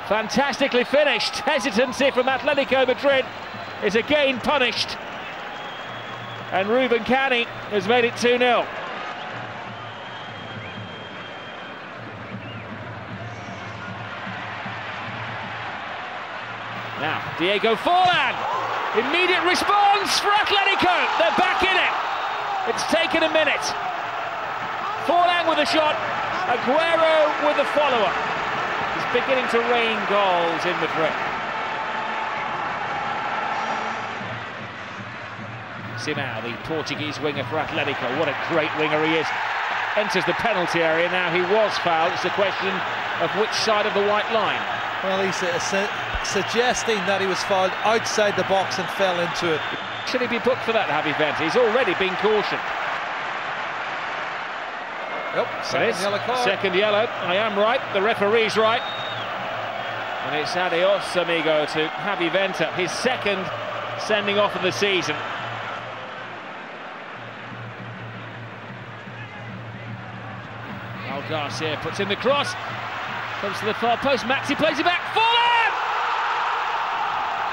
Fantastically finished. Hesitancy from Atletico Madrid is again punished. And Ruben Cani has made it 2-0. Now, Diego Forlan. Immediate response for Atletico. They're back in it. It's taken a minute. Forlan with a shot. Aguero with the follow-up. It's beginning to rain goals in Madrid. Simão, the Portuguese winger for Atletico. What a great winger he is. Enters the penalty area. Now he was fouled. It's a question of which side of the white line. Well, he's suggesting that he was fouled outside the box and fell into it. Should he be booked for that, Javi Vente? He's already been cautioned. Yep, second yellow card. Second yellow. I am right. The referee's right. And it's adios, amigo, to Javi Vente. His second sending off of the season. Garcia puts in the cross, comes to the far post, Maxi plays it back, Forlan!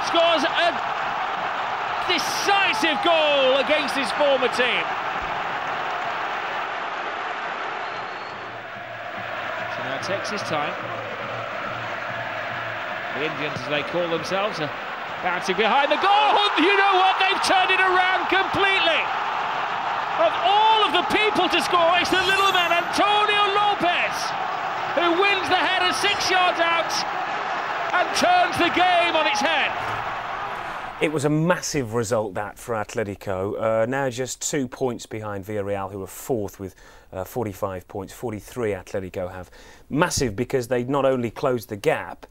Scores a decisive goal against his former team. So now takes his time. The Indians, as they call themselves, are bouncing behind the goal. You know what? They've turned it around completely. Of all of the people to score, it's the little man, Antonio Lopez, who wins the header 6 yards out and turns the game on its head. It was a massive result, that, for Atletico. Now just 2 points behind Villarreal, who are fourth with 45 points. 43 Atletico have. Massive because they not only closed the gap,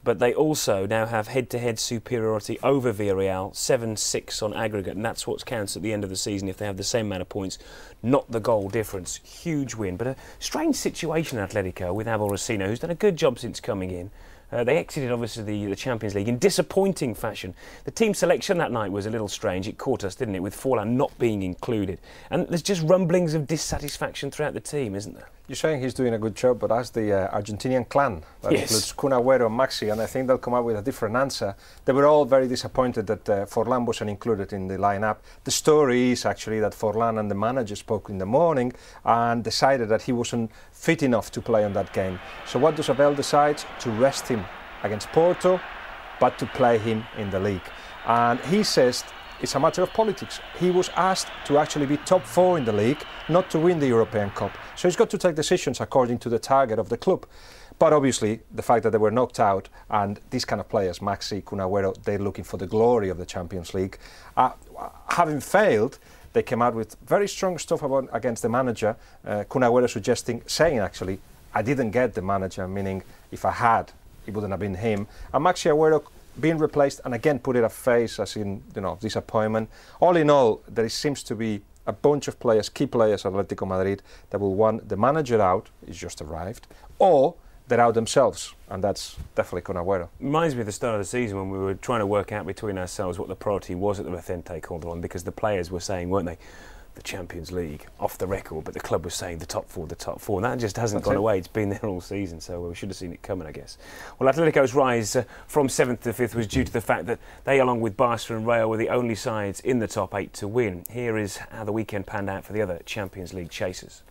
but they also now have head-to-head superiority over Villarreal, 7-6 on aggregate, and that's what counts at the end of the season if they have the same amount of points, not the goal difference. Huge win, but a strange situation, Atletico, with Abel Racino, who's done a good job since coming in. They exited, obviously, the Champions League in disappointing fashion. The team selection that night was a little strange. It caught us, didn't it, with Forlan not being included. And there's just rumblings of dissatisfaction throughout the team, isn't there? You're saying he's doing a good job, but as the Argentinian clan, that includes Kun Agüero and Maxi, and I think they'll come up with a different answer. They were all very disappointed that Forlan wasn't included in the lineup. The story is actually that Forlan and the manager spoke in the morning and decided that he wasn't fit enough to play on that game. So what does Abel decide? To rest him against Porto, but to play him in the league. And he says it's a matter of politics. He was asked to actually be top 4 in the league, not to win the European Cup. So he's got to take decisions according to the target of the club. But obviously, the fact that they were knocked out, and these kind of players, Maxi, Kun Agüero, they're looking for the glory of the Champions League. Having failed, they came out with very strong stuff against the manager. Kun Agüero saying actually, I didn't get the manager, meaning if I had, it wouldn't have been him. And Maxi Agüero being replaced, and again put it a face as in, disappointment. All in all, there seems to be a bunch of players, key players at Atletico Madrid, that will want the manager out, he's just arrived, or they're out themselves, and that's definitely Kun Agüero. Reminds me of the start of the season when we were trying to work out between ourselves what the priority was at the Vicente Calderon, because the players were saying, weren't they, the Champions League, off the record, but the club was saying the top 4, and that just hasn't gone away. It's been there all season, so we should have seen it coming, I guess. Well, Atletico's rise from 7th to 5th was due to the fact that they, along with Barca and Real, were the only sides in the top 8 to win. Here is how the weekend panned out for the other Champions League chasers.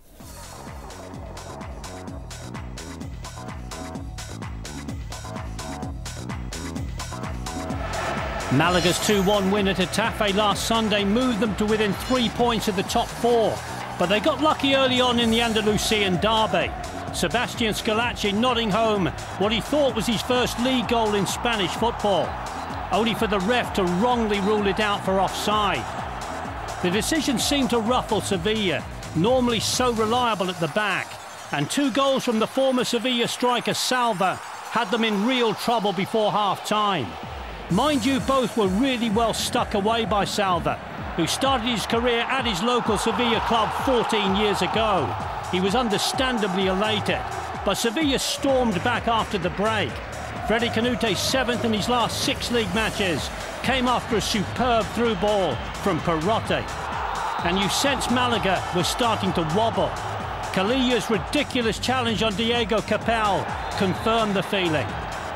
Malaga's 2-1 win at Getafe last Sunday moved them to within 3 points of the top 4, but they got lucky early on in the Andalusian derby. Sebastian Scalacci nodding home what he thought was his first league goal in Spanish football, only for the ref to wrongly rule it out for offside. The decision seemed to ruffle Sevilla, normally so reliable at the back, and 2 goals from the former Sevilla striker Salva had them in real trouble before half-time. Mind you, both were really well stuck away by Salva, who started his career at his local Sevilla club 14 years ago. He was understandably elated, but Sevilla stormed back after the break. Freddy Canute's 7th in his last 6 league matches came after a superb through ball from Perotti. And you sense Malaga was starting to wobble. Calilla's ridiculous challenge on Diego Capel confirmed the feeling.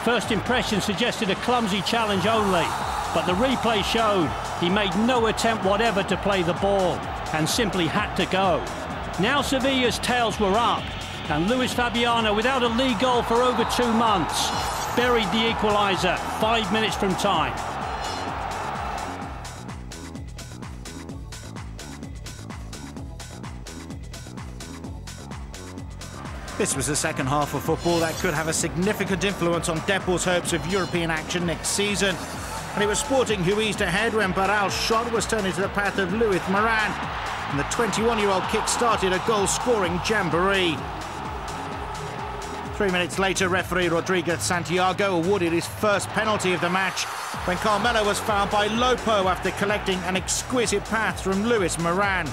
First impression suggested a clumsy challenge only, but the replay showed he made no attempt whatever to play the ball and simply had to go. Now Sevilla's tails were up, and Luis Fabiano, without a league goal for over 2 months, buried the equaliser 5 minutes from time. This was the second half of football that could have a significant influence on Depor's hopes of European action next season. And it was Sporting who eased ahead when Barral's shot was turned into the path of Luis Moran. And the 21-year-old kick-started a goal-scoring jamboree. 3 minutes later, referee Rodriguez Santiago awarded his first penalty of the match when Carmelo was fouled by Lopo after collecting an exquisite pass from Luis Moran.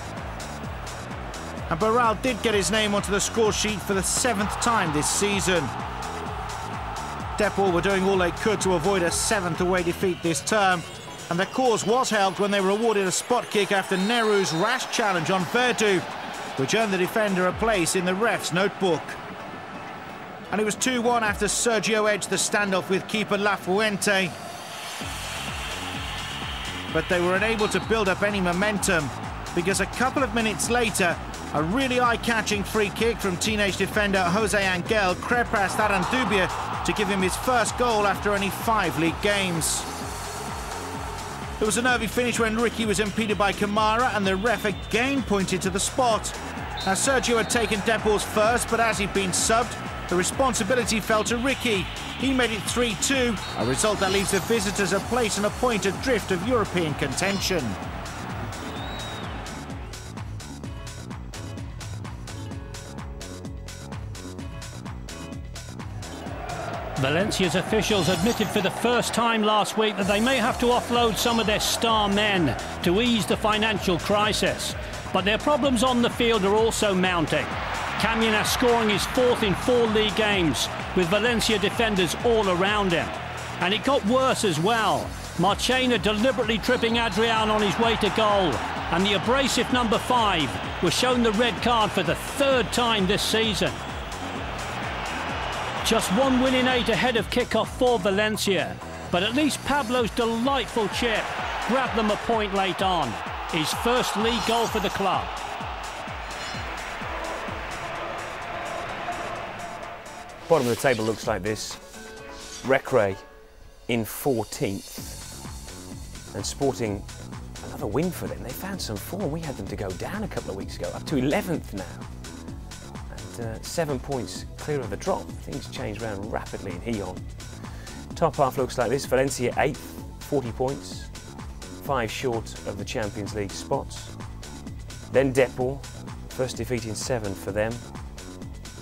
And Barral did get his name onto the score sheet for the 7th time this season. Depor were doing all they could to avoid a 7th away defeat this term, and their cause was helped when they were awarded a spot kick after Neru's rash challenge on Verdu, which earned the defender a place in the ref's notebook. And it was 2-1 after Sergio edged the standoff with keeper Lafuente. But they were unable to build up any momentum, because a couple of minutes later, a really eye-catching free kick from teenage defender Jose Angel crept past Arandubia to give him his first goal after only 5 league games. There was a nervy finish when Ricky was impeded by Kamara, and the ref again pointed to the spot. Now Sergio had taken Depor's first, but as he'd been subbed, the responsibility fell to Ricky. He made it 3-2, a result that leaves the visitors a place and a point adrift of European contention. Valencia's officials admitted for the first time last week that they may have to offload some of their star men to ease the financial crisis. But their problems on the field are also mounting. Caminas scoring his 4th in 4 league games, with Valencia defenders all around him. And it got worse as well. Marchena deliberately tripping Adrian on his way to goal, and the abrasive number 5 was shown the red card for the 3rd time this season. Just 1 win in 8 ahead of kickoff for Valencia, but at least Pablo's delightful chip grabbed them a point late on, his first league goal for the club. Bottom of the table looks like this. Recre in 14th. And Sporting, another win for them. They found some form. We had them to go down a couple of weeks ago, up to 11th now. And 7 points clear of the drop. Things change around rapidly in Gijón. Top half looks like this. Valencia 8th, 40 points. 5 short of the Champions League spots. Then Depor, first defeat in 7 for them.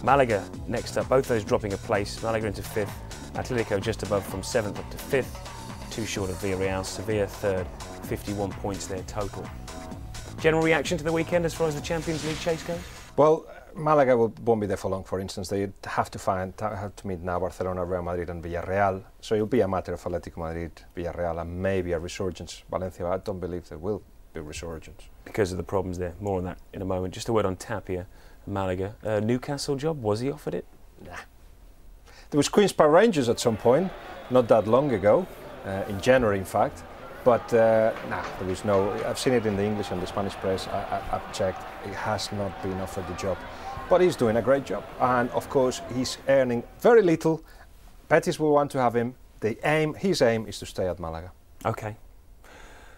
Malaga next up, both those dropping a place. Malaga into 5th. Atletico just above from 7th up to 5th. 2 short of Villarreal. Sevilla 3rd, 51 points there total. General reaction to the weekend as far as the Champions League chase goes? Well, Malaga won't be there for long. For instance, they have to meet now Barcelona, Real Madrid and Villarreal. So it'll be a matter of Atletico Madrid, Villarreal and maybe a resurgence. Valencia, I don't believe there will be a resurgence. Because of the problems there. More on that in a moment. Just a word on Tapia, Malaga. Newcastle job, was he offered it? Nah. There was Queen's Park Rangers at some point, not that long ago, in January in fact. But there was no, I've seen it in the English and the Spanish press, I've checked, he has not been offered the job. But he's doing a great job, and of course he's earning very little. Betis will want to have him. His aim is to stay at Malaga. Okay.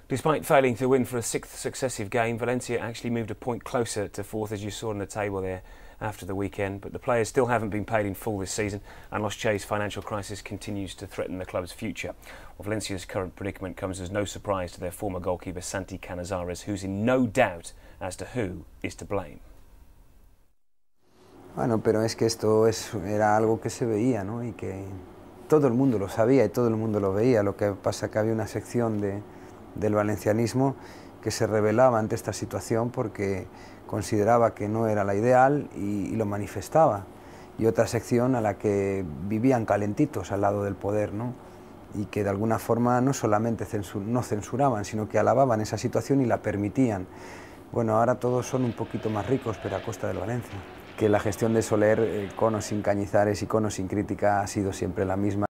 Despite failing to win for a 6th successive game, Valencia actually moved a point closer to 4th, as you saw on the table there after the weekend. But the players still haven't been paid in full this season, and Los Che's financial crisis continues to threaten the club's future. Well, Valencia's current predicament comes as no surprise to their former goalkeeper Santi Canizares, who's in no doubt as to who is to blame. Bueno, pero es que esto era algo que se veía, ¿no? Y que todo el mundo lo sabía y todo el mundo lo veía. Lo que pasa es que había una sección del valencianismo que se rebelaba ante esta situación porque consideraba que no era la ideal y lo manifestaba. Y otra sección a la que vivían calentitos al lado del poder, ¿no? Y que de alguna forma no solamente no censuraban, sino que alababan esa situación y la permitían. Bueno, ahora todos son un poquito más ricos, pero a costa del Valencia. Que la gestión de Soler, con o sin Cañizares y con o sin crítica, ha sido siempre la misma.